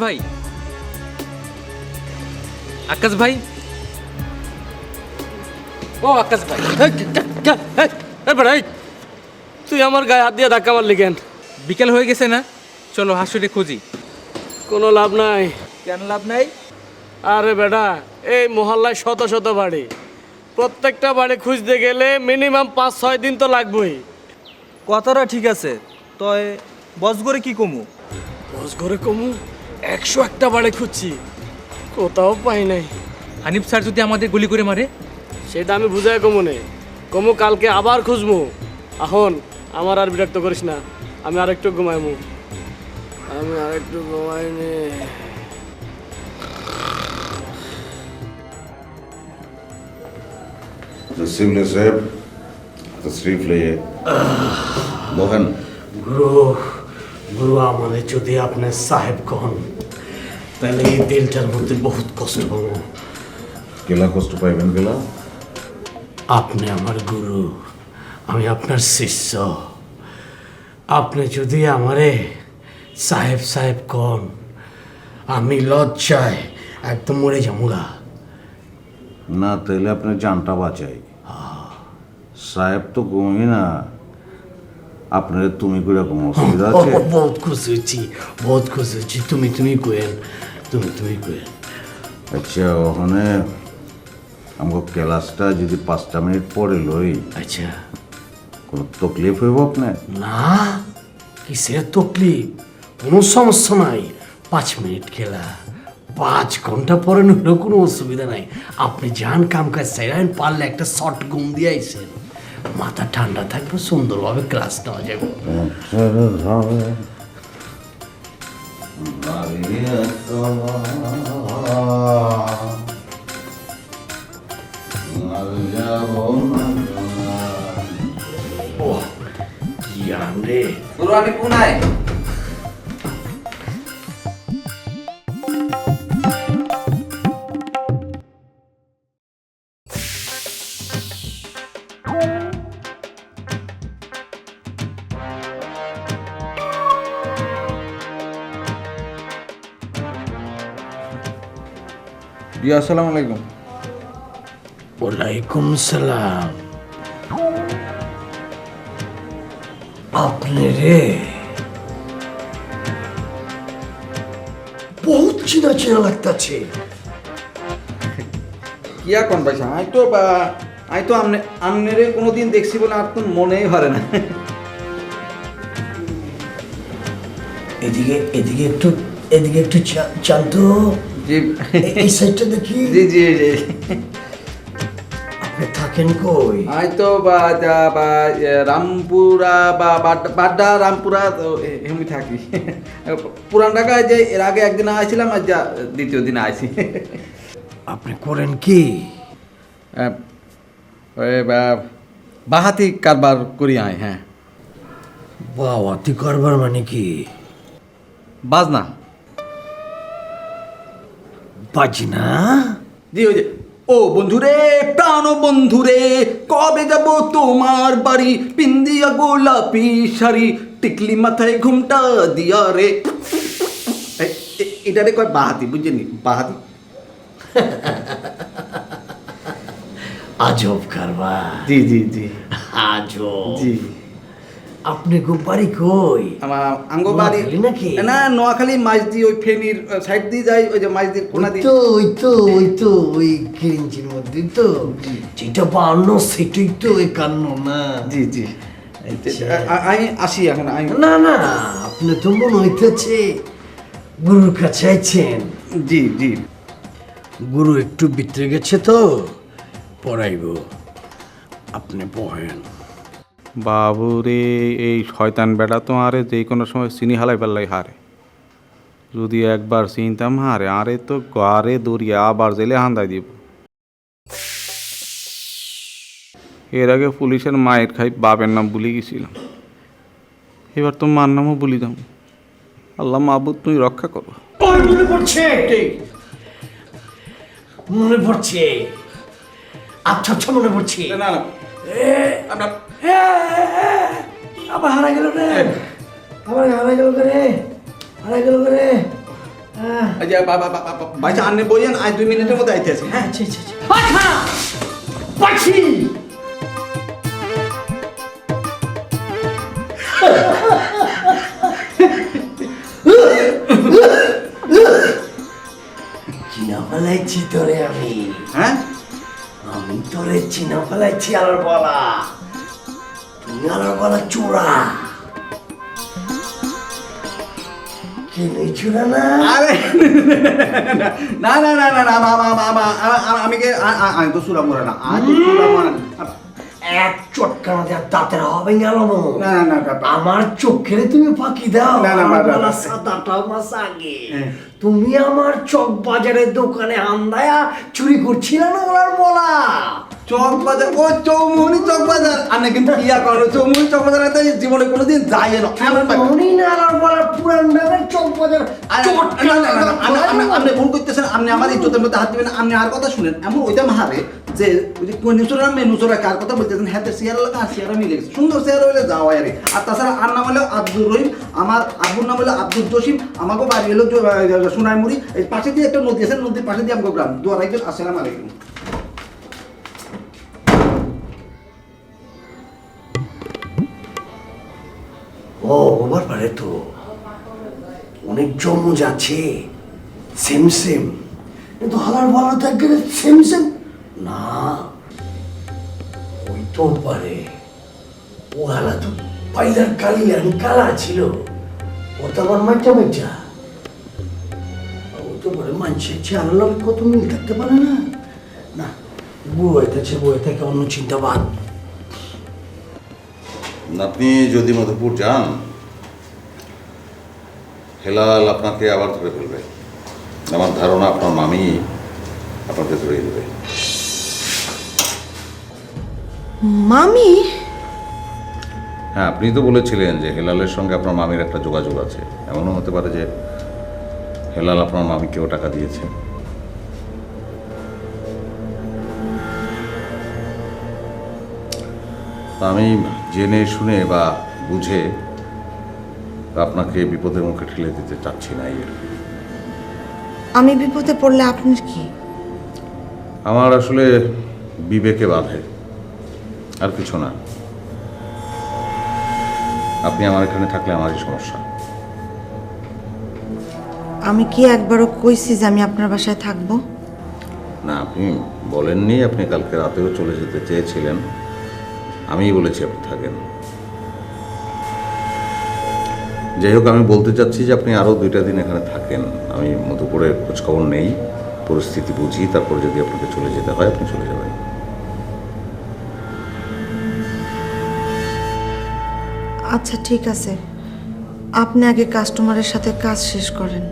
ভাই, আকাশ ভাই, ও আকাশ ভাই, তুই আমার গায়ে হাত দিয়ে ধাক্কা মারলি কেন? বিকেল হয়ে গেছে না, চলো হাসুটে খুঁজি। কোনো লাভ নাই। কেন লাভ নাই? আরে বেটা, এই মহল্লায় শত শত বাড়ি, প্রত্যেকটা বাড়ি খুঁজতে গেলে মিনিমাম 5-6 দিন তো লাগবেই। কথাটা ঠিক আছে, তয় বস করে কি কমু? বস ঘরে কমু 101টা বাড়ি খুঁজছি, কোথাও পাই নাই। হানিফ স্যার যদি আমাদের গুলি করে মারে? সেটা আমি বুঝাই কমু নে, কমু কালকে আবার খুঁজবো। এখন আমার আর বিরক্ত করিস না, আমি আরেকটু ঘুমাইমু, আমি আরেকটু ঘুমাই নে। सिमले साहब तशरीफ लाइए मोहन गुरु गुरु আমাদের যদি আপনি সাহেব কহন তাহলে এই দিলটার মধ্যে বহুত কষ্ট পাবো। केला कष्ट पाइबेन केला আপনি আমার গুরু, আমি আপনার শিষ্য। আপনি যদি আমারে সাহেব সাহেব কন, আমি লজ্জায় একদম মরে যামুগা। না তাহলে আপনার জানটা বাঁচাই সাহেব তো ঘুমি না আপনার তুমি করে কোনো অসুবিধা আছে? বহুত খুশি হচ্ছি, বহুত খুশি হচ্ছি। তুমি তুমি কোয়েন, তুমি তুমি কোয়েন। আচ্ছা ওখানে আমাকে ক্লাসটা যদি 5টা মিনিট পরে লই, আচ্ছা কোনো তকলিফ হইব আপনার? না, কিসের তকলিফ, কোনো সমস্যা নাই। 5 মিনিট খেলা, 5 ঘন্টা পরে নিলেও কোনো অসুবিধা নাই। আপনি যান কাম কাজ চাইলেন, পারলে একটা শর্ট ঘুম দিয়ে আইসেন, মাথা ঠান্ডা থাকবে, সুন্দরভাবে ক্লাস নেওয়া যাবে। ও কি আরাম রে। আমি কোনায় জি আসসালামু আলাইকুম। ওয়ালাইকুম সালাম। আপনি রে বহুত চিনা চিনা লাগতাছে। কি এখন ভাই, আই তো আমনেরে কোনোদিন দেখছি বলে আর তো মনেই ধরে না। এদিকে এদিকে একটু, এদিকে একটু চাল তো। জি এই সাইডটা দেখি। জি জি জি। আপনি থাকেন কই? আই তো রামপুরা বা বাড্ডা রামপুরা এমনি থাকি। পুরান ঢাকায় যে এর আগে একদিন আইছিলাম, আর যা দ্বিতীয় দিন আইছি। আপনি করেন কি? বাহাতি কারবার করি আয়। হ্যাঁ বাওয়াতি কারবার মানে কি? বাজনা। বাজনা? জি ওই যে, ও বন্ধুরে প্রাণ বন্ধুরে কবে যাব তোমার বাড়ি, পিন্দিয়া গোলাপি শাড়ি টিকলি মাথায় ঘুমটা দিয়া রে। এটারে কয় বাহাতি, বুঝছেন? বাহাতি। আজব কারবার। জি জি জি আজব। জি। আপনি গোপারি কই? আমার আঙ্গবাড়ি নোয়াখালী নাকি? না, নোয়াখালী মাঝদি ওই ফেনীর সাইড দিয়ে যাই, ওই যে মাঝদির কোনা দিয়ে। ওই গেঞ্জির মধ্যে তো, যেটা 52 সেটাই তো 51 না? জি জি। আচ্ছা। আমি আসি এখন। না না, আপনি তো মনে হইতেছে গুরুর কাছে আইছেন। জি জি। গুরু একটু ভিতরে গেছে তো, পড়াইব, আপনি পড়েন। বাবুরে, এই শয়তান বেটা তো আরে যে কোনো সময় চিনি হালাই পাল্লাই হারে। যদি একবার চিনতাম হারে, আরে তো গারে দৌড়িয়ে আবার জেলে হান্দাই দিব। এর আগে পুলিশের মায়ের খাই বাপের নাম ভুলে গেছিলাম, এবার তো মার নামও ভুলি যাম। আল্লাহ মাহবুদ তুমি রক্ষা করো। মনে পড়ছে, মনে পড়ছে, আচ্ছা আচ্ছা মনে পড়ছে। না না আপনার আবার হারা গেল রে, আবার হারা গেল রে, হারা গেল রে। এই যে ভাইসা আনলে বইয়েন আজ 2 মিনিটের মধ্যে আইতে আছি হ্যাঁ আচ্ছা পাখি চিনা ফেলাইছি তোরে আমি হ্যাঁ আমি তোরে চিনা ফেলাইছি আলার বলা তুমি আলার বলা চোরা কিনে চোরা না আরে না না না না না আমি আমি তো সুরা মরে না আজ সুরা মরে না এক চটকানা দেওয়া দাঁতের হবে গেল না না না আমার চোখের তুমি ফাঁকি দাও না, না, আমার না, না, বেলা না। 7-8 মাস আগে তুমি আমার চক বাজারের দোকানে আন্দায়া চুরি করছিলে না ওলার বলা চক বাজার ও চৌমুহনী চক বাজার আমি কিন্তু ইয়া করো চৌমুহনী চক বাজার এত জীবনে কোনোদিন যাই না মনি না আলার বলা পুরান নামের চক বাজার আপনি ভুল করতেছেন আপনি আমার ইজ্জতের মধ্যে হাত দিবেন আপনি আর কথা শুনেন এমন ওইটা মাহারে যে ওই যে নুসরা মেনুসরা কার কথা বলতেছেন হ্যাঁ চেয়ার লাগা চেয়ারও মিলে গেছে সুন্দর চেয়ার হইলে যাওয়া আরে আর তাছাড়া আর নাম হলো আব্দুর রহিম আমার আব্বুর নাম হলো আব্দুল জসিম আমাকে বাড়ি হলো সোনাইমুড়ি এই পাশে দিয়ে একটা নদী আছে নদীর পাশে দিয়ে আমাকে গ্রাম দুয়ার একজন আসসালামু আলাইকুম ও ওভার পারে তো অনেক জমজ আছে সেম সেম কিন্তু হালার বলা তো একবারে সেম সেম না ওই তো পারে ও হালা তো পাইলার কালিয়ান কালা ছিল ও তো আমার মাইটা মাইটা ও তো পারে মানুষের চেহারা লোক কত মিল থাকতে পারে না না বউয়ে থেকে অন্য চিন্তা বাদ আপনি যদি মধুপুর যান হেলাল আপনাকে আবার ধরে ফেলবে আমার ধারণা আপনার মামি আপনাকে ধরে দেবে মামি? হ্যাঁ আপনি তো বলেছিলেন যে হেলালের সঙ্গে আপনার মামির একটা যোগাযোগ আছে এমনও হতে পারে যে হেলাল আপনার মামিকেও টাকা দিয়েছে আমি জেনে শুনে বা বুঝে আপনাকে বিপদের মুখে ঠেলে দিতে চাচ্ছি না এই আর কি। আমি বিপদে পড়লে আপনার কি? আমার আসলে বিবেকে বাধে আর কিছু না আপনি আমার এখানে থাকলে আমারই সমস্যা আমি কি একবারও কইছি যে আমি আপনার বাসায় থাকবো? না আপনি বলেননি আপনি কালকে রাতেও চলে যেতে চেয়েছিলেন আমিই বলেছি আপনি থাকেন যাই হোক আমি বলতে চাচ্ছি যে আপনি আরও 2টা দিন এখানে থাকেন আমি মধুপুরের খোঁজখবর নেই পরিস্থিতি বুঝি তারপর যদি আপনাকে চলে যেতে হয় আপনি চলে যাবেন আচ্ছা ঠিক আছে, আপনি আগে কাস্টমারের সাথে কাজ শেষ করেন।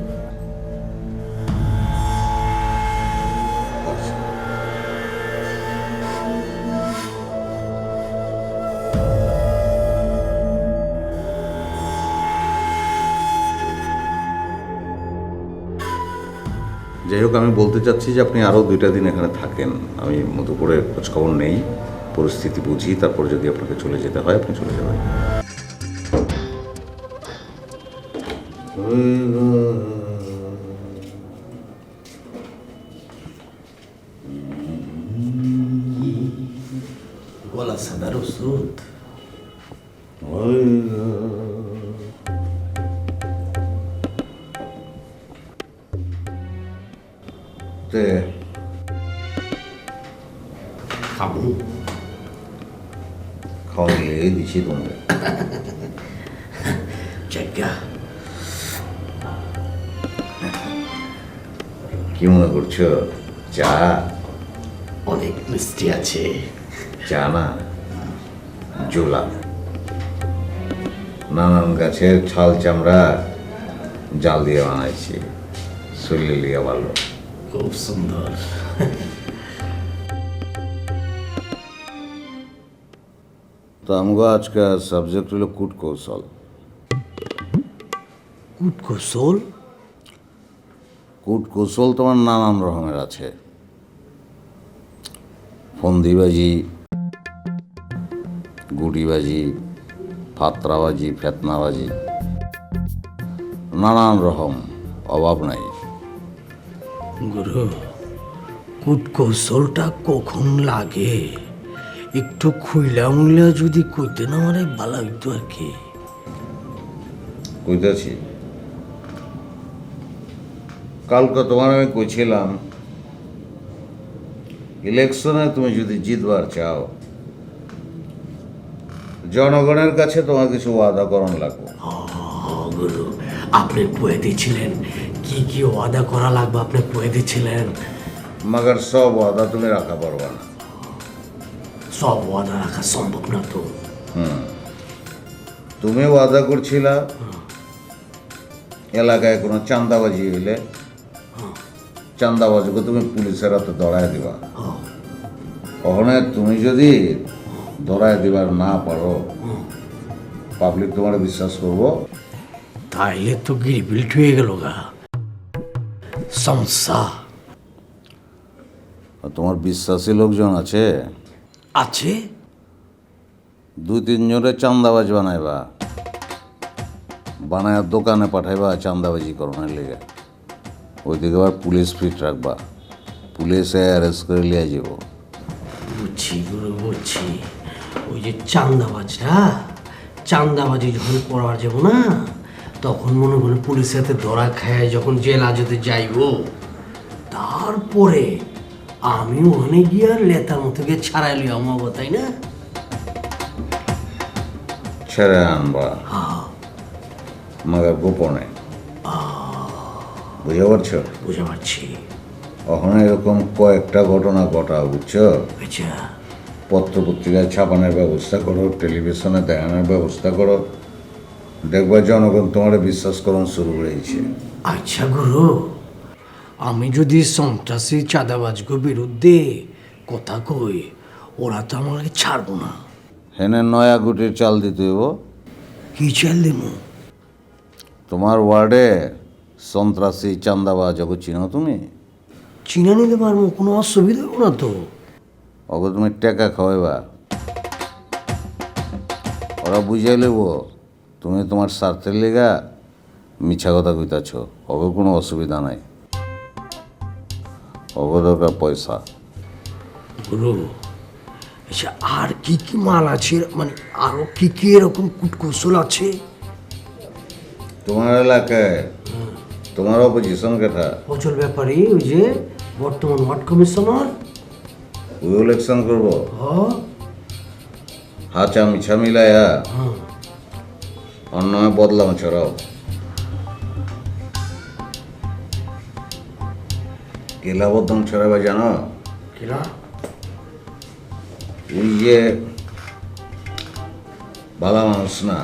যাই হোক আমি বলতে চাচ্ছি যে আপনি আরও 2টা দিন এখানে থাকেন আমি মধুপুরের খোঁজখবর নেই পরিস্থিতি বুঝি তারপর যদি আপনাকে চলে যেতে হয় আপনি চলে যাবেন বলা সাদার ওষুধ খাবো খাওয়া গেলে দিচ্ছি তোমাকে জায়গা কি মনে করছো চা অনেক মিষ্টি আছে চা না জোলা নানান গাছের ছাল চামড়া জাল দিয়ে বানাইছি শরীরে লিয়া ভালো খুব সুন্দর তো আমগো আজকের সাবজেক্ট হলো কূট কৌশল কুট কৌশল কূট কৌশল তোমার নানান রকমের আছে ফন্দিবাজি গুটিবাজি ফাতরাবাজি ফেতনাবাজি নানান রকম অভাব নাই। গুরু, কূটকৌশলটা কখন লাগে একটু খুইলা মুইলা যদি কইতে না মানে ভালো হইতো আর কি। কইতাছি, কালকে তোমার আমি কইছিলাম ইলেকশনে তুমি যদি জিতবার চাও জনগণের কাছে তোমার কিছু ওয়াদা করণ লাগবে। গুরু, আপনি কয়ে দিয়েছিলেন কি কি ওয়াদা করা লাগবে, আপনি কয়ে দিয়েছিলেন। মাগার সব ওয়াদা তুমি রাখা পারবা না। সব ওয়াদা রাখা সম্ভব না তো। তুমি ওয়াদা করছিলা এলাকায় কোনো চাঁদাবাজি হইলে চাঁদাবাজিকে তুমি পুলিশের হাতে ধরায় দিবা। ওখানে তুমি যদি ধরায় দিবার না পারো পাবলিক তোমার বিশ্বাস করবো? তাইলে তো গিরিবিল্ট হয়ে গেল গা সমস্যা। আর তোমার বিশ্বাসী লোকজন আছে? আছে। 2-3 জনের চাঁদাবাজ বানাইবা, বানায় দোকানে পাঠাইবা চাঁদাবাজি করণের লেগে। ওইদিকে আবার পুলিশ ফিট রাখবা, পুলিশে অ্যারেস্ট করে লিয়ে যাব। বুঝছি গুরু, বুঝছি। ওই যে চান্দাবাজি যখন করার যাবো না, তখন মনে মনে পুলিশের হাতে ধরা খায় যখন জেল আজতে যাইব, তারপরে আমি ওখানে গিয়ে আর লেতার মতো গিয়ে ছাড়াই লিয়ে আমাবো, তাই না? ছেড়ে আনবা মাগার গোপনে, বুঝতে পারছো? বুঝতে পারছি। ওখানে এরকম কয়েকটা ঘটনা ঘটা, বুঝছো? আচ্ছা, পত্র পত্রিকায় ছাপানোর ব্যবস্থা করো, টেলিভিশনে দেখানোর ব্যবস্থা করো, দেখবা জনগণ তোমার বিশ্বাস করণ শুরু করেছে। আচ্ছা গুরু, আমি যদি সন্ত্রাসী চাঁদাবাজকে বিরুদ্ধে কথা কই, ওরা তো আমাকে ছাড়বো না। হেনে নয়া গুটির চাল দিতে হইব। কি চাল দেবো? তোমার ওয়ার্ডে সন্ত্রাসী চাঁদাবাজ ওকে চিনো তুমি? চিনা নিতে পারবো, কোনো অসুবিধা হবে না তো। ওকে তুমি টাকা খাওয়াইবা, ওরা বুঝিয়ে নেব তুমি তোমার স্বার্থের লেগা মিছা কথা কইতাছ। ওকে কোনো অসুবিধা নাই, ওকে দরকার পয়সা। গুরু, আচ্ছা আর কি কি মাল আছে, মানে আরো কি কি এরকম কূটকৌশল আছে তোমার এলাকায়? তোমার অপোজিশন কথা অচল ব্যাপারে, ওই যে বর্তমান ওয়ার্ড কমিশনার, ওই ইলেকশন করবো হ্যাঁ হাচা মিছা মিলাইয়া অন্য বদলাম ছড়াও। কেলা বদলাম ছড়াবা জানো? কিরা? ওই যে ভালো মানুষ না,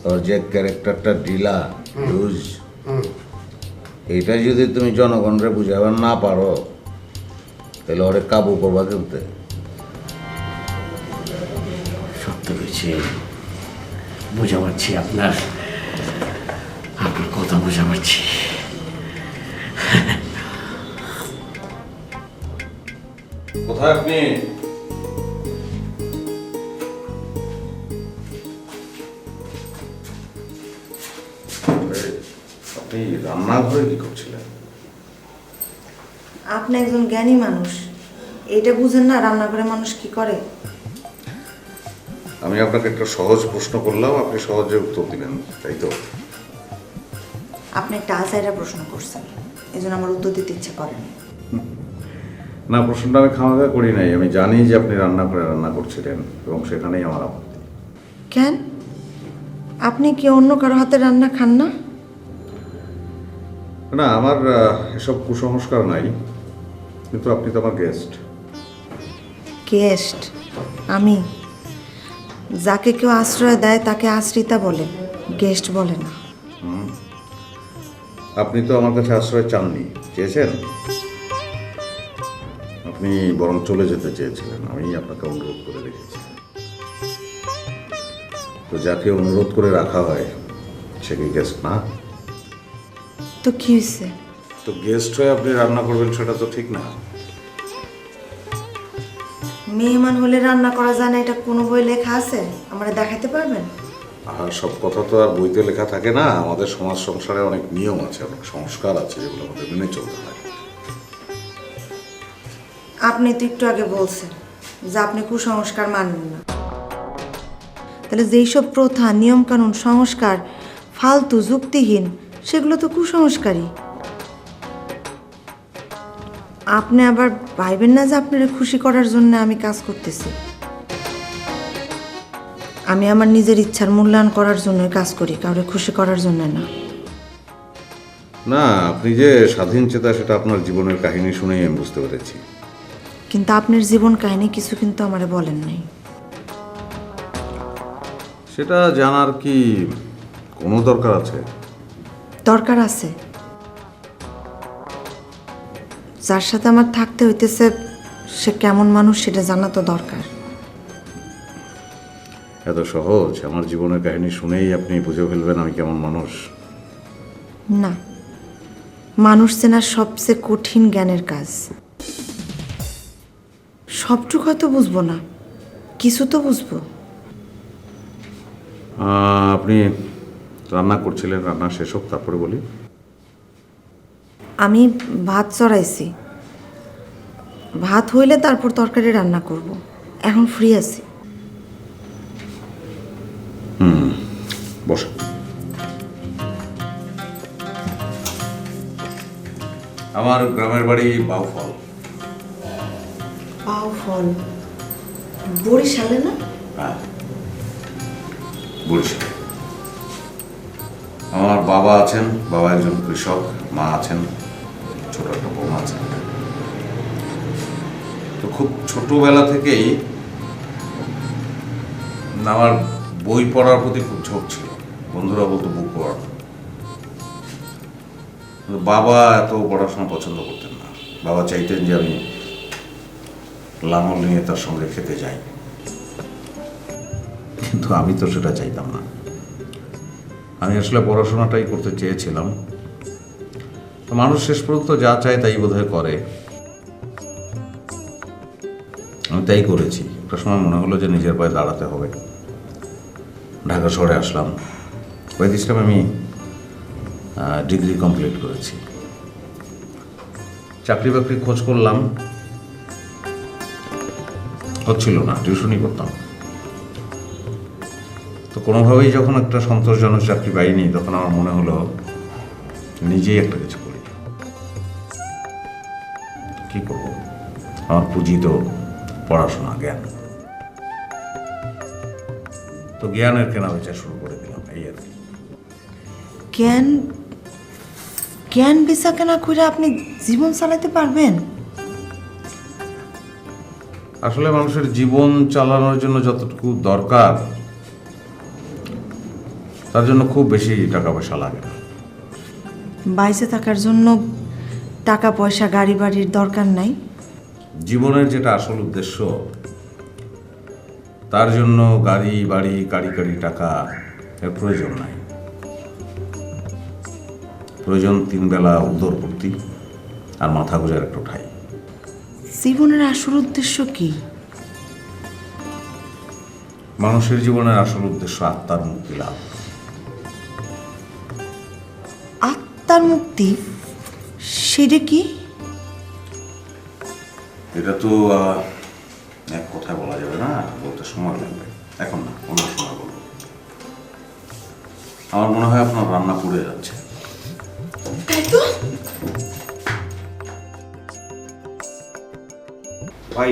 ওর যে ক্যারেক্টারটা ঢিলা লুজ, এটা যদি তুমি জনগণরে বুঝাবার না পারো তাহলে ওরে কাবু করবা কিন্তু। সত্য হয়েছে, বুঝা পারছি আপনার কথা বুঝা পারছি। কোথায় আপনি? আপনি রান্নাঘরে কি করছিলেন? আপনি একজন জ্ঞানী মানুষ, এটা বুঝেন না রান্নাঘরে মানুষ কি করে? আমি আপনাকে একটা সহজ প্রশ্ন করলাম, আপনি সহজে উত্তর দিলেন, তাই তো? আপনি একটা আজাইরা প্রশ্ন করছেন, এই জন্য আমার উত্তর দিতে ইচ্ছে করেনি। না, প্রশ্নটা আমি খামাখা করি নাই। আমি জানি যে আপনি রান্না করে রান্না করছিলেন এবং সেখানেই আমার আপত্তি। কেন? আপনি কি অন্য কারো হাতে রান্না খান না? না, আমার এসব কুসংস্কার নাই, কিন্তু আপনি তো আমার গেস্ট। গেস্ট? আমি? যাকে কেউ আশ্রয় দেয় তাকে আশ্রিতা বলে, গেস্ট বলে না। আপনি তো আমার কাছে আশ্রয় চাননি, চেয়েছেন? আপনি বরং চলে যেতে চেয়েছিলেন, আমি আপনাকে অনুরোধ করে রেখেছি। তো যাকে অনুরোধ করে রাখা হয় সে কি গেস্ট না? তো কি হয়েছে? তো গেস্ট হয়ে আপনি রান্না করবেন সেটা তো ঠিক না। মেহমান হলে রান্না করা যায় না, এটা কোনো বই লেখা আছে? আমরা দেখাতে পারবেন? আর সব কথা তো আর বইতে লেখা থাকে না, আমাদের সমাজ সংসারে অনেক নিয়ম আছে, অনেক সংস্কার আছে, যেগুলো আমাদের মেনে চলতে হয়। আপনি তো একটু আগে বলছেন যে আপনি কুসংস্কার মানেন না, তাহলে যেই সব প্রথা, নিয়মকানুন, সংস্কার ফালতু, যুক্তিহীন, সেগুলো তো কুসংস্কারই। আপনি আবার ভাইবেন না যে আপনারা খুশি করার জন্য আমি কাজ করতেছি। আমি আমার নিজের ইচ্ছার মূল্যায়ন করার জন্যই কাজ করি, কাউকে খুশি করার জন্য না। না, আপনি যে স্বাধীন চেতা সেটা আপনার জীবনের কাহিনী শুনেই আমি বুঝতে পেরেছি। কিন্তু আপনার জীবন কাহিনী কিছু কিন্তু আমারে বলেন নাই। সেটা জানার কি কোনো দরকার আছে? দরকার আছে। যার সাথে আমার থাকতে হইতেছে সে কেমন মানুষ সেটা জানা তো দরকার। এত সহজ আমার জীবনের কাহিনী শুনেই আপনি বুঝে ফেলবেন আমি কেমন মানুষ? না, মানুষ চেনা সবচেয়ে কঠিন জ্ঞানের কাজ। সবটুকু হয়তো বুঝবো না, কিছু তো বুঝবো। আপনি রান্না করছিলেন, রান্না শেষ হোক তারপরে বলি। আমি ভাত চড়াইছি, ভাত হইলে তারপর তরকারি রান্না করব। এখন ফ্রি আছি। বস। আমার গ্রামের বাড়ি বাউফল। পাও ফল বরিশালে না? হ্যাঁ, বরিশাল। আমার বাবা আছেন, বাবা একজন কৃষক, মা আছেন, ছোট একটা বোন আছে। তো খুব ছোটবেলা থেকেই আমার বই পড়ার প্রতি খুব ঝোঁক ছিল। বন্ধুরা বলতো বুক পড়া। বাবা এত পড়াশোনা পছন্দ করতেন না। বাবা চাইতেন যে আমি লাঙল নিয়ে তার সঙ্গে খেতে যাই, কিন্তু আমি তো সেটা চাইতাম না। আমি আসলে পড়াশোনাটাই করতে চেয়েছিলাম। তো মানুষ শেষ পর্যন্ত যা চায় তাই বোধহয় করে। আমি তাই করেছি। একটা সময় মনে হলো যে নিজের পায়ে দাঁড়াতে হবে। ঢাকা শহরে আসলাম। ওয়াহিদ ইসলাম আমি ডিগ্রি কমপ্লিট করেছি। চাকরি বাকরি খোঁজ করলাম, হচ্ছিল না। টিউশনই করতাম। তো কোনোভাবেই যখন একটা সন্তোষজনক চাকরি পাইনি, তখন আমার মনে হলো নিজেই একটা কিছু করি। কি করব? আমার পুঁজি তো পড়াশোনা, জ্ঞান। তো জ্ঞানের কেনা বেচা শুরু করে দিলাম, এই আর কি। জ্ঞান জ্ঞান বেচা কেনা করে আপনি জীবন চালাতে পারবেন? আসলে মানুষের জীবন চালানোর জন্য যতটুকু দরকার, তার জন্য খুব বেশি টাকা পয়সা লাগে না। বাইসে থাকার জন্য টাকা পয়সা, গাড়ি বাড়ির দরকার নাই। জীবনের যেটা আসল উদ্দেশ্য, তার জন্য গাড়ি বাড়ি, কাড়ি কাড়ি টাকা এর প্রয়োজন নাই। প্রয়োজন 3 বেলা উদরপূর্তি আর মাথা গোজার একটু ঠাই। জীবনের আসল উদ্দেশ্য কি? মানুষের জীবনের আসল উদ্দেশ্য আত্মার মুক্তি লাভ। আত্মার মুক্তি? সেটা কি? এটা তো এক কথায় বলা যাবে না, বলতে সময় লাগবে। এখন না, অন্য সময় বলবো। আমার মনে হয় আপনার রান্না পুড়ে যাচ্ছে। ভাই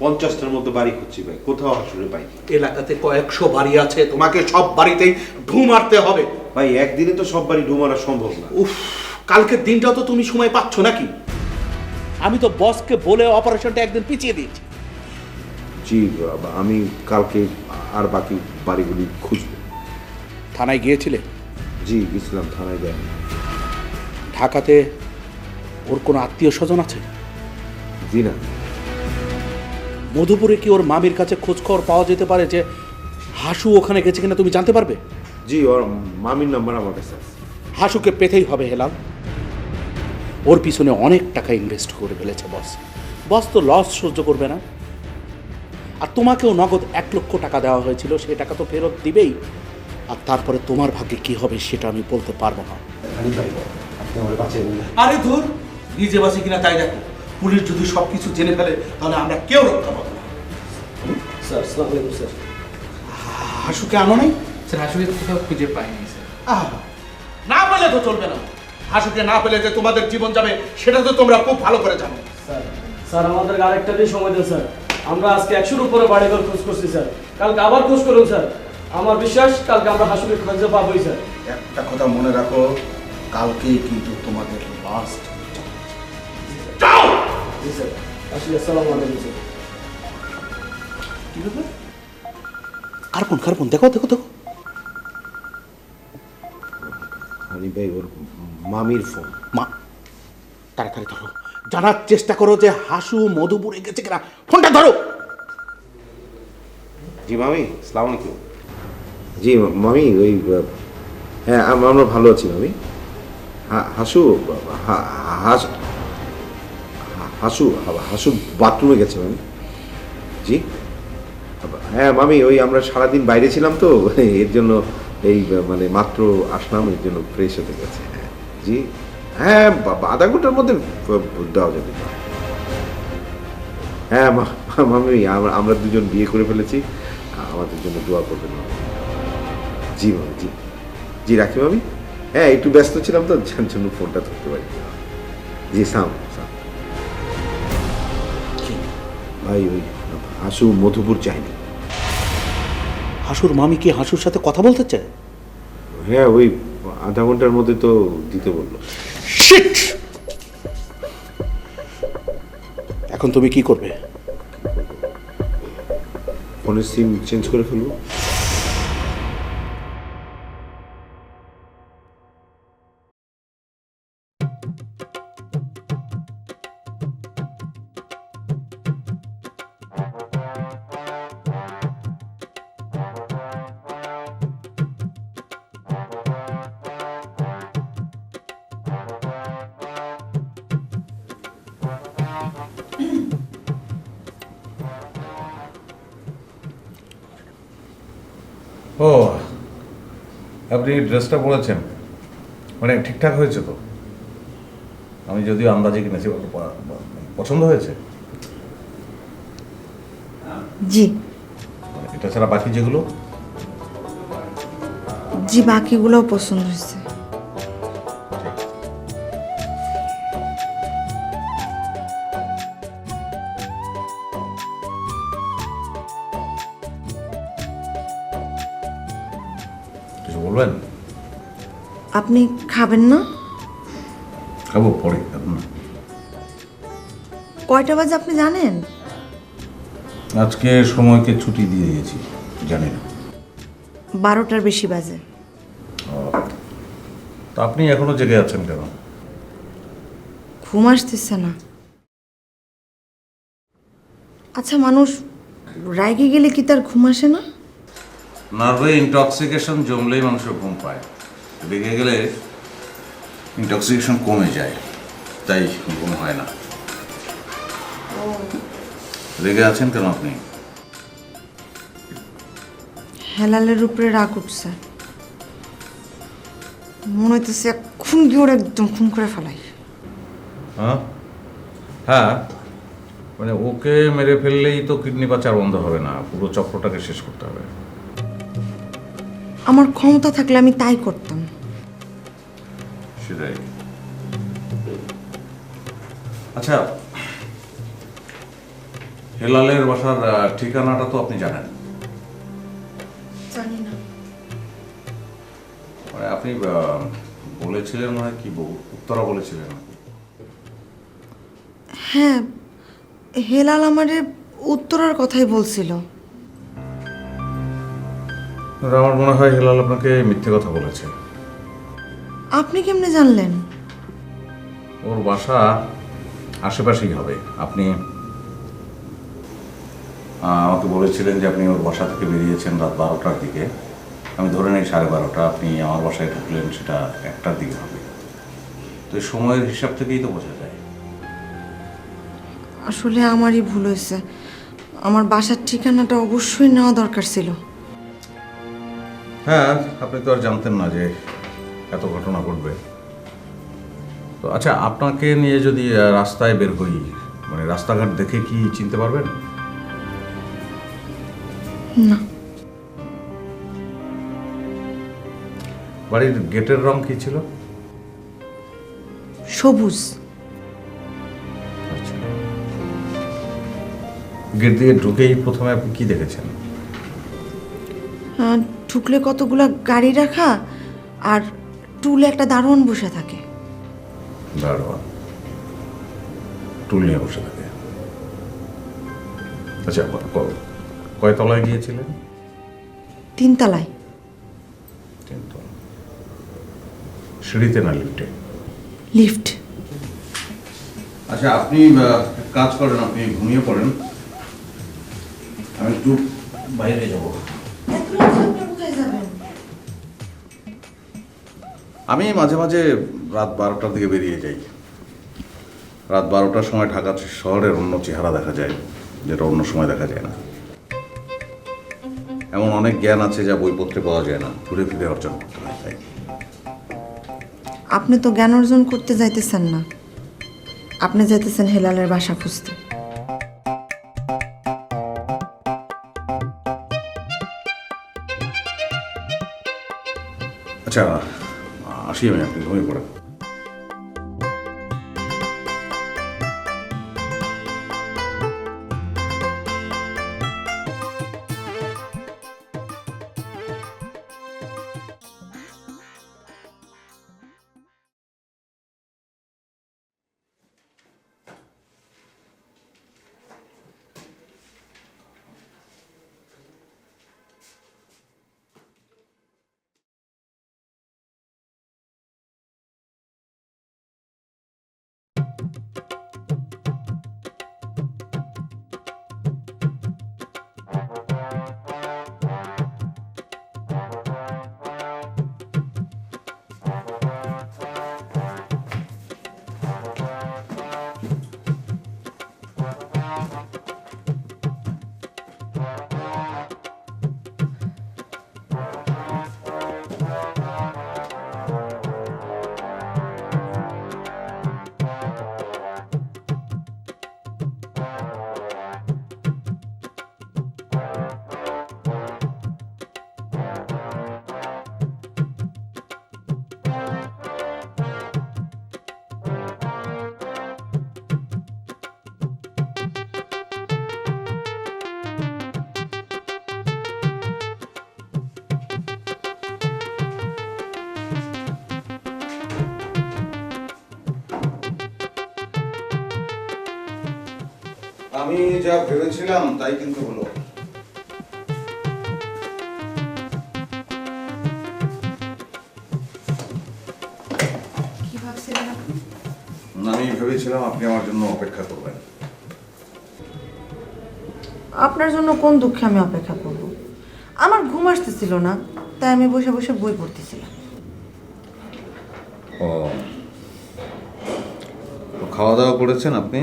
50টার মধ্যে বাড়ি খুঁজছি ভাই, কোথাও আসলে পাই। এলাকাতে কয়েকশো বাড়ি আছে, তোমাকে সব বাড়িতেই ঢু মারতে হবে। ভাই একদিনে তো সব বাড়ি ঢু মারা সম্ভব না। উফ, কালকের দিনটাও তো তুমি সময় পাচ্ছ নাকি? আমি তো বসকে বলে অপারেশনটা একদিন পিছিয়ে দিয়েছি। জি, আমি কালকে আর বাকি বাড়িগুলি খুঁজবো। থানায় গিয়েছিলে? জি গেছিলাম, থানায় যাই। ঢাকাতে ওর কোনো আত্মীয় স্বজন আছে? জি না। মধুপুরে কি ওর মামির কাছে খোঁজ খবর পাওয়া যেতে পারে যে হাসু ওখানে গেছে কিনা? তুমি জানতে পারবে? জি, ওর মামির নাম্বার আমার কাছে আছে। হাসুকে পেতেই হবে হেলাল। ওর পিছনে অনেক টাকা ইনভেস্ট করে ফেলেছে বস। বস তো লস সহ্য করবে না। আর তোমাকেও নগদ 1 লক্ষ টাকা দেওয়া হয়েছিল, সেই টাকা তো ফেরত দিবেই। আর তারপরে তোমার ভাগ্যে কি হবে সেটা আমি বলতে পারবো না। আরে ধুর, নিজে বাসে কিনা তাই দেখো, পুলিশ যদি সবকিছু জেনে ফেলে তাহলে আমরা কেউ রক্ষা পাবো না। স্যার আসসালামু আলাইকুম স্যার। হাসুকে আনো নাই? স্যার হাসুকে কোথাও খুঁজে পাইনি স্যার। না পেলে তো চলবে না, হাসুকে না পেলে যে তোমাদের জীবন যাবে সেটা তো তোমরা খুব ভালো করে জানো। স্যার আমাদেরকে আরেকটা দিন সময় দেন স্যার। আমরা আজকে 100-র উপরে বাড়িঘর খোঁজ করছি স্যার। কালকে আবার খোঁজ করুন স্যার। আমার বিশ্বাস কালকে আমরা হাসুকে খুঁজে পাবোই স্যার। একটা কথা মনে রাখো, কালকেই কিন্তু তোমাদের লাস্ট। জি স্যার। আসলে আসসালামু আলাইকুম স্যার। কি ব্যাপার? কার্বন কার্বন, দেখো দেখো দেখো। হানি ভাই, ওর মামির ফোন। মা, তাড়াতাড়ি ধরো, জানার চেষ্টা করো যে হাসু মধুপুরে গেছে কিনা। ফোনটা ধরো। জি মামি, সালাম আলাইকুম। জি মামি, ওই হ্যাঁ আমরা ভালো আছি মামি। হাসু হাসু হাসু বাথরুমে গেছে মামি। জি হ্যাঁ মামি, ওই আমরা সারাদিন বাইরে ছিলাম তো, এর জন্য এই মানে মাত্র আসলাম, এর জন্য ফ্রেশ হতে গেছে। হ্যাঁ জি, হ্যাঁ আধা ঘন্টার মধ্যে দেওয়া যাবে। হ্যাঁ মামি, আমরা দুজন বিয়ে করে ফেলেছি, আমাদের জন্য দোয়া করবেন মামি। জি মামি, জি জি রাখি মামি। হ্যাঁ একটু ব্যস্ত ছিলাম তো, যার জন্য ফোনটা ধরতে পারি। জি সাম ভাই, ওই হাসু মধুপুর চাইনি। হাসুর মামি কি হাসুর সাথে কথা বলতে চায়? হ্যাঁ ওই আধা ঘন্টার মধ্যে তো দিতে বললো। শিট! এখন তুমি কি করবে? ফোনের সিম চেঞ্জ করে ফেলবো। ও, আপনি ড্রেসটা পরেছেন, মানে ঠিকঠাক হয়েছে তো? আমি যদিও আন্দাজে কিনেছি, পছন্দ হয়েছে? জি এটা ছাড়া বাকি যেগুলো? জি, বাকিগুলোও পছন্দ হয়েছে। কিছু বলবেন? আপনি খাবেন না? খাবো পরে, এখন না। কয়টা বাজে আপনি জানেন? আজকে সময়কে ছুটি দিয়ে দিয়েছি, জানি না। 12টার বেশি বাজে। তা আপনি এখনো জেগে আছেন কেন? ঘুম আসতেছে না। আচ্ছা, মানুষ রাগে গেলে কি তার ঘুম আসে না? নার্ভে ইনটক্সিকেশন জমলেই মানুষের ঘুম পায়, রেগে গেলে ইনটক্সিকেশন কমে যায়, তাই ঘুম হয় না। রেগে আছেন কেন আপনি? হেলালের উপরে রাগ উঠছে, মনে হইতেছে খুন গিয়ে ওর একদম খুন করে ফেলাই। হ্যাঁ হ্যাঁ, মানে ওকে মেরে ফেললেই তো কিডনি পাচার বন্ধ হবে না, পুরো চক্রটাকে শেষ করতে হবে। আমার ক্ষমতা থাকলে আমি তাই করতাম। সেটাই। আচ্ছা, হেলালের বাসার ঠিকানাটা তো আপনি জানেন? জানি না। মানে আপনি বলেছিলেন মনে হয়, কি উত্তরা বলেছিলেন? হ্যাঁ, হেলাল আমারে উত্তরার কথাই বলছিল। আমার মনে হয় হেলাল আপনাকে মিথ্যে কথা বলেছে। আপনি কেমনে জানলেন? ওর বাসা আশেপাশেই হবে। আপনি আমাকে বলেছিলেন যে আপনি ওর বাসা থেকে বেরিয়েছেন রাত 12টার দিকে, আমি ধরে নেই 12:30। আপনি আমার বাসায় ঢুকলেন সেটা 1টার দিকে হবে, তো এই সময়ের হিসাব থেকেই তো বোঝা যায়। আসলে আমারই ভুল হয়েছে, আমার বাসার ঠিকানাটা অবশ্যই নেওয়া দরকার ছিল। হ্যাঁ, আপনি তো আর জানতেন না যে এত ঘটনা ঘটবে। তো আচ্ছা, আপনাকে নিয়ে যদি রাস্তায় বের হই, মানে রাস্তাঘাট দেখে কি চিনতে পারবেন? না। বাড়ির গেটের রং কি ছিল? সবুজ। আচ্ছা, গেট দিয়ে ঢুকেই প্রথমে আপনি কি দেখেছেন? ঢুকলে কতগুলা গাড়ি রাখা আর টুলে একটা দারোয়ান বসে থাকে। দারোয়ান টুল নিয়ে বসে থাকে। আচ্ছা, কয় তলায় গিয়েছিলেন? 3 তলায়। তিনতলা। সিঁড়িতে না লিফটে? লিফট। আচ্ছা, আপনি কাজ করেন, আপনি ঘুমিয়ে পড়েন, আমি একটু বাইরে যাব। আমি মাঝে মাঝে রাত 12টার দিকে বেরিয়ে যাই। রাত 12টার সময় ঢাকা শহরের অন্য চেহারা দেখা যায়, যেটা অন্য সময় দেখা যায় না। এমন অনেক জ্ঞান আছে যা বইপত্রে পাওয়া যায় না, ঘুরে ফিরে অর্জন করতে হয়। তাই আপনি তো জ্ঞান অর্জন করতে যাইতেছেন না, আপনি যাইতেছেন হেলালের বাসা খুঁজতে। আচ্ছা, আসি আমি, আপনি ঘুমিয়ে পড়েন। আমি যা ভেবেছিলাম তাই কিন্তু হলো। কি ভাবছিলেন আপনি? আমি ভেবেছিলাম আপনি আমার জন্য অপেক্ষা করবেন। আপনার জন্য কোন দুঃখে আমি অপেক্ষা করব? আমার ঘুম আসতেছিল না, তাই আমি বসে বসে বই পড়তেছিলাম। ও, তো খাওয়া দাওয়া করেছেন আপনি?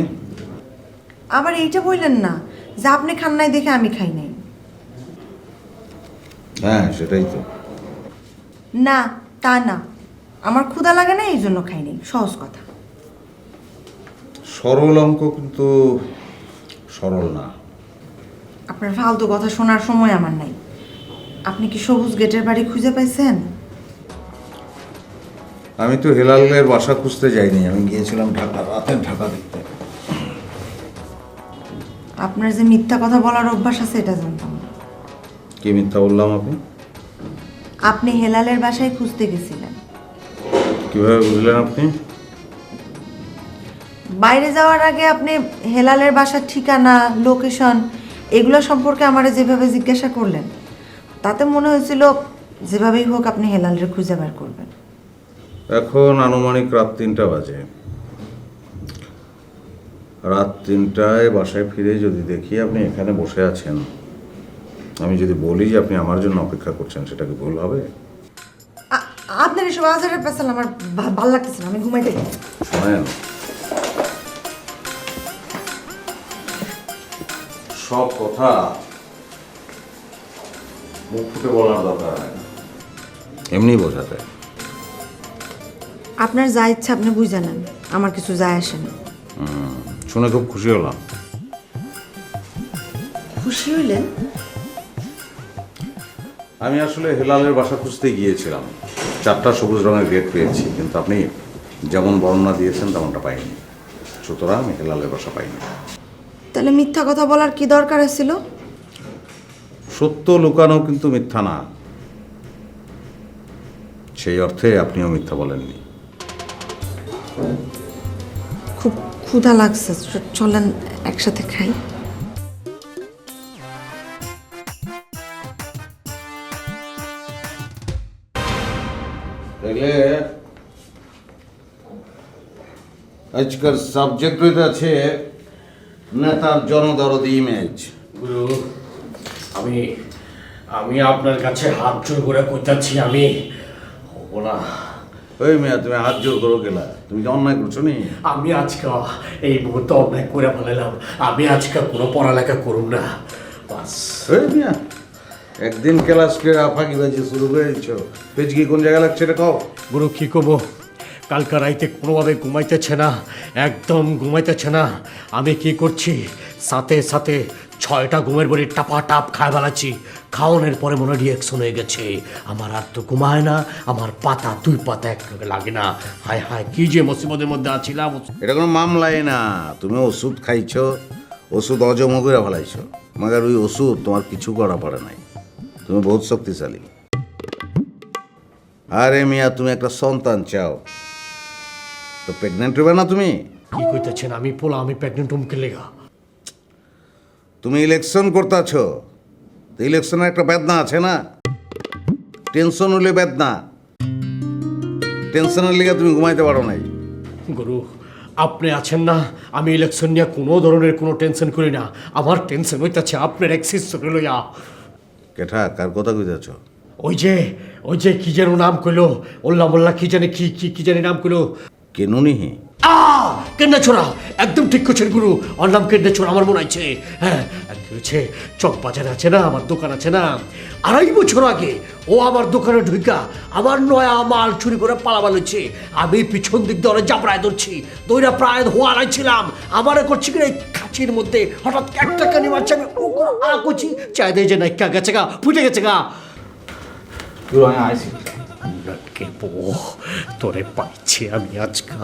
আবার এইটা বললেন না যে আপনি খান নাই দেখে আমি খাই নাই। হ্যাঁ, সেটাই তো। না, তা না, আমার ক্ষুধা লাগে না, এই জন্য খাই নাই, সহজ কথা। সরল অঙ্ক কিন্তু সরল না। আপনার ফালতু কথা শোনার সময় আমার নাই। আপনি কি সবুজ গেটের বাড়ি খুঁজে পাইছেন? আমি তো হেলালের বাসা খুঁজতে যাইনি, আমি গিয়েছিলাম ঢাকা, রাতের ঢাকা দেখতে। আপনার যে মিথ্যা কথা বলার অভ্যাস আছে এটা জানতাম না। কি মিথ্যা বললাম আপনি? আপনি হেলালের বাসায় খুঁজতে গেছিলেন। কিভাবে বুঝলেন আপনি? বাইরে যাওয়ার আগে আপনি হেলালের বাসার ঠিকানা, লোকেশন এগুলো সম্পর্কে আমারে যেভাবে জিজ্ঞাসা করলেন, তাতে মনে হয়েছিল যেভাবেই হোক আপনি হেলালের খুঁজে বের করবেন। এখন আনুমানিক রাত 3টা বাজে। রাত 3টায় বাসায় ফিরে যদি দেখি আপনি এখানে বসে আছেন, আমি যদি বলি যে আপনি আমার জন্য অপেক্ষা করছেন, সেটা কি ভুল হবে? আপনার এসব আজারের পেছাল আমার ভালো লাগতেছে না, আমি ঘুমাইতে গেছি। শোনেন, সব কথা মুখ ফুটে বলার দরকার হয় না। এমনি বোঝা যায়। আপনার যা ইচ্ছা আপনি বুঝে নেন, আমার কিছু যায় আসে না। শুনে খুব খুশি হলাম। খুশি হইলেন? আমি আসলে হেলালের বাসা খুঁজতে গিয়েছিলাম, 4টা সবুজ রঙের গেট পেয়েছি, কিন্তু আপনি যেমন বর্ণনা দিয়েছেন তেমনটা পাইনি, সুতরাং আমি হেলালের বাসা পাইনি। তাহলে মিথ্যা কথা বলার কি দরকার ছিল? সত্য লুকানো কিন্তু মিথ্যা না, সেই অর্থে আপনিও মিথ্যা বলেননি। খুব ক্ষুধা লাগছে, চলেন একসাথে খাই। তাহলে আজকের সাবজেক্ট হইতে আছে নেতার জনদরদি ইমেজ। গুরু, আমি আমি আপনার কাছে হাত জোর করে কইতাছি, আমি হবো না। ওই মেয়া, তুমি হাত জোর করো গেলা, তুমি কি অন্যায় করছো নি? আমি আজকে এই মুহূর্তে অন্যায় করে ফেলাইলাম, আমি আজকে কোনো পড়ালেখা করুম না, বাস। ওই মিয়া, একদিন ক্লাস করে ফাঁকি বাজি শুরু করে দিচ্ছ, পেজকি কোন জায়গায় লাগছে এটা কও। গুরু কি করবো, কালকা রাইতে কোনোভাবে ঘুমাইতেছে না, একদম ঘুমাইতেছে না। আমি কি করছি, সাথে সাথে 6টা ঘুমের বড়ি টাপা টাপ খায় বেলাচ্ছি। খাওয়ানোর পরে মনে রিয়াকশন হয়ে গেছে, আমার আর তো ঘুমায় না, আমার পাতা 2 পাতা এক লাগে না। হায় হায়, কি যে মুসিবতের মধ্যে আছিলাম। এটা কোনো মামলাই না, তুমি ওষুধ খাইছো, ওষুধ অজম করে ফেলাইছো, মাগার ওই ওষুধ তোমার কিছু করা পারে নাই, তুমি বহুত শক্তিশালী। আরে মিয়া, তুমি একটা সন্তান চাও তো প্রেগনেন্ট হবে না তুমি? কি কইতেছেন, আমি পোলা, আমি প্রেগনেন্ট উমকে লেগা। তুমি ইলেকশন করতেছ, তো ইলেকশনের একটা বেদনা আছে না, টেনশন হলে বেদনা, টেনশনের লেগে তুমি ঘুমাইতে পারো নাই। গুরু, আপনি আছেন না, আমি ইলেকশন নিয়ে কোনো ধরনের কোনো টেনশন করি না। আমার টেনশন হইতেছে আপনার এক্সিস লইয়া। কেঠা, কার কথা কইতেছ? ওই যে কি যেন নাম কইলো, ওল্লা মোল্লা কি জানি কি জানি নাম কইলো। কেনুনিহি? কেন্দ্র ছোড়া, একদম ঠিক করছেন গুরু, ওর নাম কেন্দ্র ছোড়া, আমার মনে আছে। হ্যাঁ, কি হয়েছে, চক বাজার আছে না, আমার দোকান আছে না, 2.5 বছর আগে ও আমার দোকানে ঢুকা আমার নয়া মাল চুরি করে পালাবার হচ্ছে। আমি পিছন দিক দিয়ে জাপড়ায় ধরছি, দইরা প্রায় ধোয়া লাগছিলাম, আমারে করছি কিনা এই খাঁচির মধ্যে হঠাৎ একটা কানি মারছে, আমি ও করছি, চাই দিয়ে যে নাইকা গেছে গা, ফুটে গেছে গা। তোরে পাইছি আমি আজকা।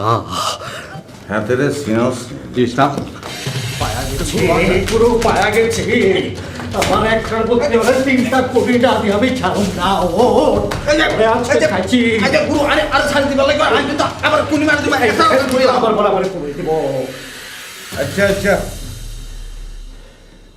হ্যাঁ তেরে সিনস জিসনা পায়া গেছে পুরো, পায়া গেছে আমার। একটার মধ্যে ওরা 3টা কোটি টাকা আমি ছাড়ুন না। ও আজকে খাইছি। আচ্ছা গুরু, আরে শান্তি ভালো লাগবে, আমি তো আবার কুনি মার দিব, আবার বরাবর করে দিব। আচ্ছা আচ্ছা,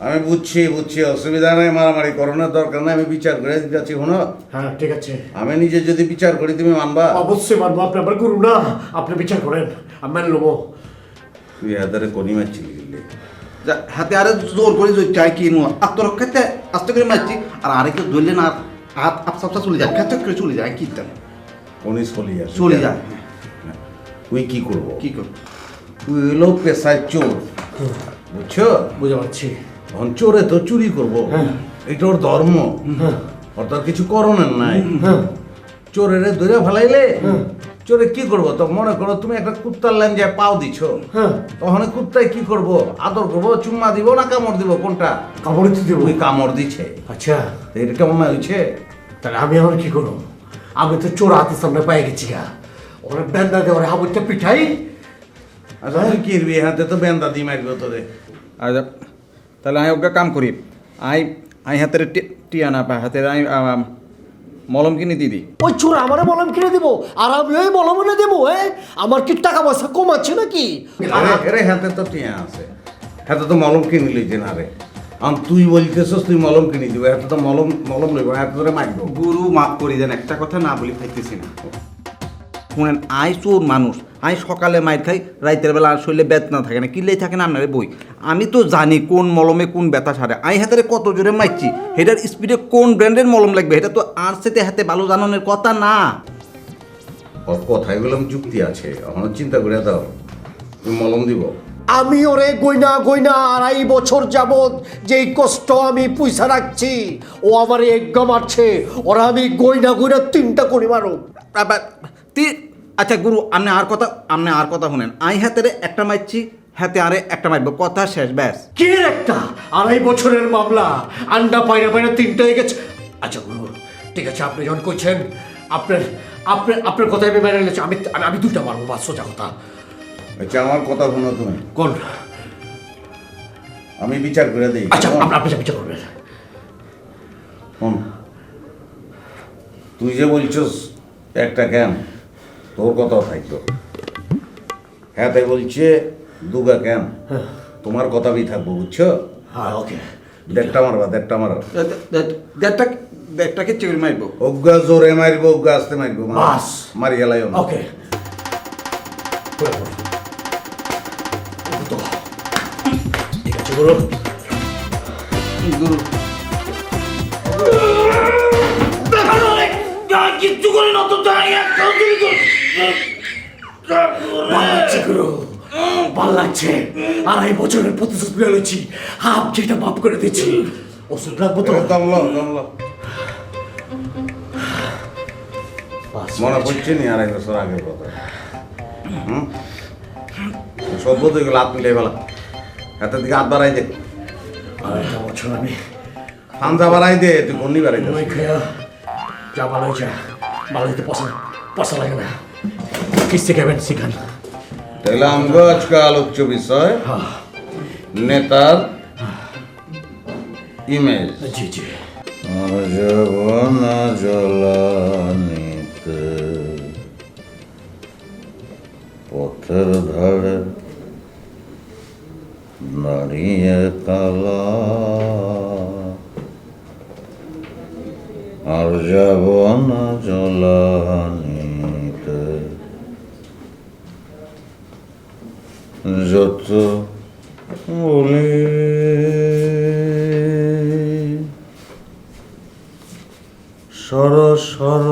আমি বুঝছি, অসুবিধা নাই, মারামারি করোনার দরকার নাই, আমি বিচার করে যাচ্ছি। শোনো, হ্যাঁ ঠিক আছে, আমি নিজে যদি বিচার করি তুমি মানবা? অবশ্যই মানবো, আপনি আবার গুরু না, আপনি বিচার করেন, আমি মেনে নেবো। তুই হাতারে কনি মারছিলি গেলে হাতে আরে জোর করে চাই কি নো আত্মরক্ষাতে আস্তে করে মারছি, আর আরেকে ধরলে না হাত আপসা চলে যায়, খেতে করে চলে যায়, কি কনি চলে যায়। তুই কি করবো? কি করবো? তুই এলো পেশায় চোর, বুঝছো? বুঝতে পারছি। চোরে তো চুরি করবো, এটা ওর ধর্ম, ওর তো আর কিছু করণের নাই। চোরের ধরে ফেলাইলে চোরে কি করবো? তো মনে করো তুমি একটা কুত্তার লাইন যায় পাও দিছ, তখন কুত্তায় কি করবো? আদর করবো, চুম্মা দিব না কামড় দিব? কোনটা? কামড় দিতে ওই কামড় দিচ্ছে। আচ্ছা, এটা কেমন না হয়েছে? তাহলে আমি এখন কি করবো? আমি তো চোর হাতের সামনে পাই গেছি গা, ওরা বেন্দা দিয়ে ওরা হাবুরটা পিঠাই। আচ্ছা তুই কি করবি? হাতে তো বেন্দা দি মারবো তোরে। আচ্ছা তাহলে আমি ওকে কাম করি, আই হাতের টিয়া না পাই, হাতের আমি মলম কিনে দিদি। ওই চোর আমারে মলম কিনে দিব, আর আমি ওই মলম এনে দেবো? আমার কি টাকা পয়সা কম আছে নাকি? আরে হাতে তো টিয়া আছে, হাতে তো মলম কিনে লইছে না রে। তুই বলতেছস তুই মলম কিনে দিবে, হাতে তো মলম লইব, হাতে ধরে মারবো। গুরু মাফ করি দেন, একটা কথা না বলি পাইতেছি না। শুনেন, আই চোর মানুষ, আই সকালে মাইর খাই, রাইতের বেলা আর শরীরে বেদনা থাকে না, কিলেই থাকে না আপনার বই। আমি তো জানি কোন মলমে কোন ব্যথা সারে। আই হাতের কত জোরে মারছি, হেটার স্পিডে কোন ব্র্যান্ডের মলম লাগবে, এটা তো আর সেতে হাতে ভালো জানানোর কথা না। ওর কথায় বললাম যুক্তি আছে, এখন চিন্তা করে দাও, তুমি মলম দিব। আমি ওরে গইনা গইনা 2.5 বছর যাবত যেই কষ্ট আমি পয়সা রাখছি, ও আমার এগ্গা মারছে। ওরা আমি গইনা গইনা 3টা করে মারো। আচ্ছা গুরু, আপনি আর কথা শুনেন। আই হাতে একটা মারছি, হাতে আরে একটা মারবো, কথা শেষ, ব্যাস। কে একটা 2.5 বছরের মামলা, আন্ডা পায়রা পায়রা 3টা হয়ে গেছে। আচ্ছা গুরু, ঠিক আছে, আপনি যখন কইছেন আপনার কথাই আমি মেনে নিয়েছি। আমি 2টা মারবো, বাস সোজা কথা। আচ্ছা আমার কথা শোনো তুমি, কোন? আমি বিচার করে দিই। আচ্ছা আপনি বিচার করবেন। শোন, তুই যে বলছিস একটা ক্যাম্প, তোর কথাও থাকতো। হ্যাঁ তাই বলছে 2গা ক্যাম্প, তোমার কথাই থাকবো, বুঝছো? হ্যাঁ ওকে। 1.5টা মারবা, 1.5টা মারো। দেড়টাকে চেড়ে মারবো। অজ্ঞা জোরে মারবো, অজ্ঞা আসতে মারবো, বাস। মারি গেলাই। ওকে। ঠিক আছে গুরু। কিচ্ছু করি না তো, তাই ভাল লাগছে। 2.5 বছরের প্রতিশোধ পেয়েছি, হাফ যেটা মাফ করে দিচ্ছি। ওষুধ রাখবো তো? মনে পড়ছে নি 2.5 বছর আগের কথা? সভ্যত এগুলো হাত মিলে ফেলা, হাতের দিকে হাত বাড়াই দে। 2.5 বছর আমি ফান্দা বাড়াই দে, তুই গন্ডি বাড়াই দে। যা ভালো হয়েছে, ভালো হইতে পয়সা লাগে না। কিস্তি খাবেন শিখান। তাহলে আমরা আজকে আলোচ্য বিষয় নেতার ইমেজ। জি জি। যবনা জলানিতে পথের ধারে দাঁড়িয়ে কালা, আর যাব না জলানিতে যত বলি সর সর।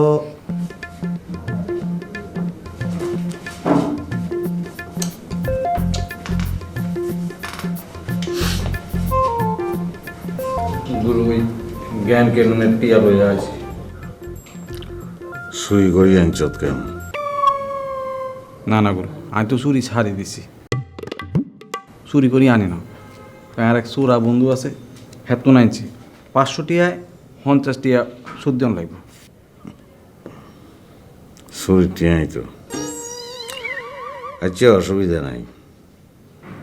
গুরু জ্ঞান কেন টিয়া হয়ে আছে? সুই করি আনছত কেন? না না গুরু, আমি তো চুরি ছাড়ি দিছি, চুরি করি আনি না। আর এক চোরা বন্ধু আছে, হেতন আনছি 500 টিয়ায় 50 টিয়া শুদ্ধ লাগবে। সুই টিয়াই তো আচ্ছা, অসুবিধা নাই।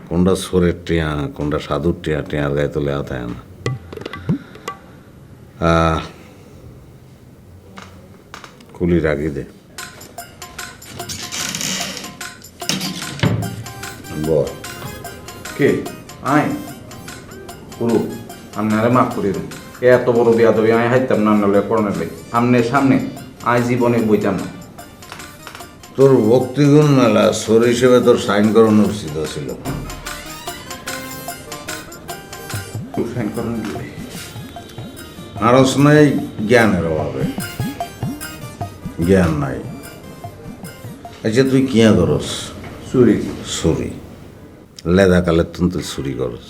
কোনটা সোরের টিয়া, কোনটা সাধুর টিয়া, টিয়ার গায়ে তো লেওয়া থাকে না। কুলি রাখি দে, বল। কে? আয় গুরু, আপনারে মাফ করে দিন। এত বড় বিয়া তবে আমি হাইতাম না, নাহলে করোনার লাই আপনার সামনে আয় জীবনে বইতাম না। তোর ভক্তিগুণ মেলা, সোর হিসেবে তোর সাইন করানো উচিত ছিল। সাইন করেন আরস নাই জ্ঞানের অভাবে, জ্ঞান নাই। আচ্ছা তুই কিয়া করস? চুরি। চুরি লেদা কালের তুই চুরি করস,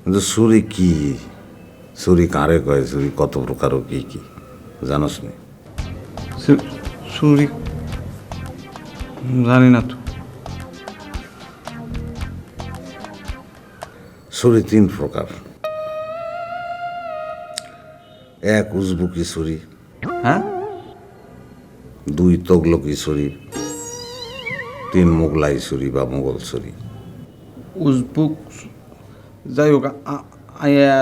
কিন্তু চুরি কি, চুরি কারে কয়, চুরি কত প্রকার, কি কি জানোস নি? চুরি জানি না তো। চুরি 3 প্রকার। 1 উজবুকি চুরি, হ্যাঁ 2 তগলকি চুরি, 3 মোগলাই চুরি বা মোগল চুরি। উজবুক, যাই হোক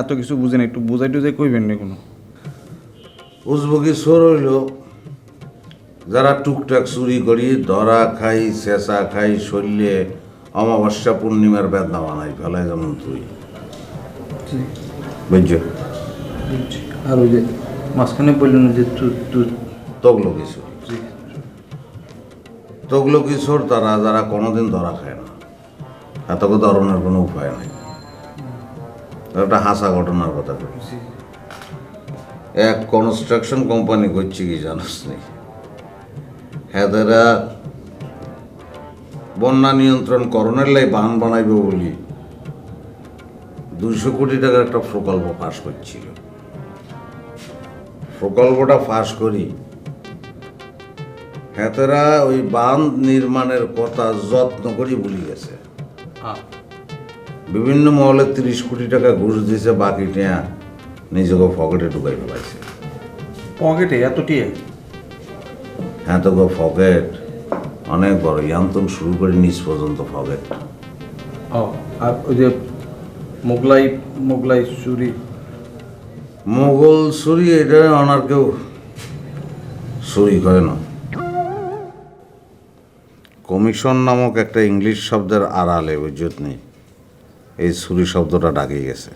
এত কিছু বুঝি না, একটু বুঝাই টুজাই কইবেন না কোনো? উজবুকি চোর হইল যারা টুকটাক চুরি করি ধরা খাই, চেঁচা খাই, শরীরে অমাবস্যা পূর্ণিমার বেদনা বানাই ফেলায়, যেমন তুই বুঝছ। আর ওই যে মাঝখানে বললেন যে তগলকি চোর, তগলকি চোর তারা যারা কোনোদিন ধরা খায় না, এতকে ধরনের কোনো উপায় নাই। একটা হাসা ঘটনার কথা বলছি। এক কনস্ট্রাকশন কোম্পানি করছি কি জানোস নি? হেদেরা বন্যা নিয়ন্ত্রণ করণের লাই বান বানাইব বলি 200 কোটি টাকার একটা প্রকল্প পাশ করছিল। প্রকল্পটা ফাঁস করি হেতেরা ওই বাঁধ নির্মাণের কথা যত্ন করি ভুলে গেছে। বিভিন্ন মহলে 30 কোটি টাকা ঘুষ দিয়েছে, বাকি টিয়া নিজেকে পকেটে ঢুকাই ফেলাইছে। পকেটে এত টিয়া? হ্যাঁ তো গো পকেট অনেক বড়, ইয়ান্তন শুরু করে নিচ পর্যন্ত পকেট। ও আর ওই যে মোগলাই চুরি, মোগল চুরি এটা ওনার কেউ চুরি করে না। কমিশন নামক একটা ইংলিশ শব্দের আড়ালে বুঝত নেই এই চুরি শব্দটা ডাকিয়ে গেছে।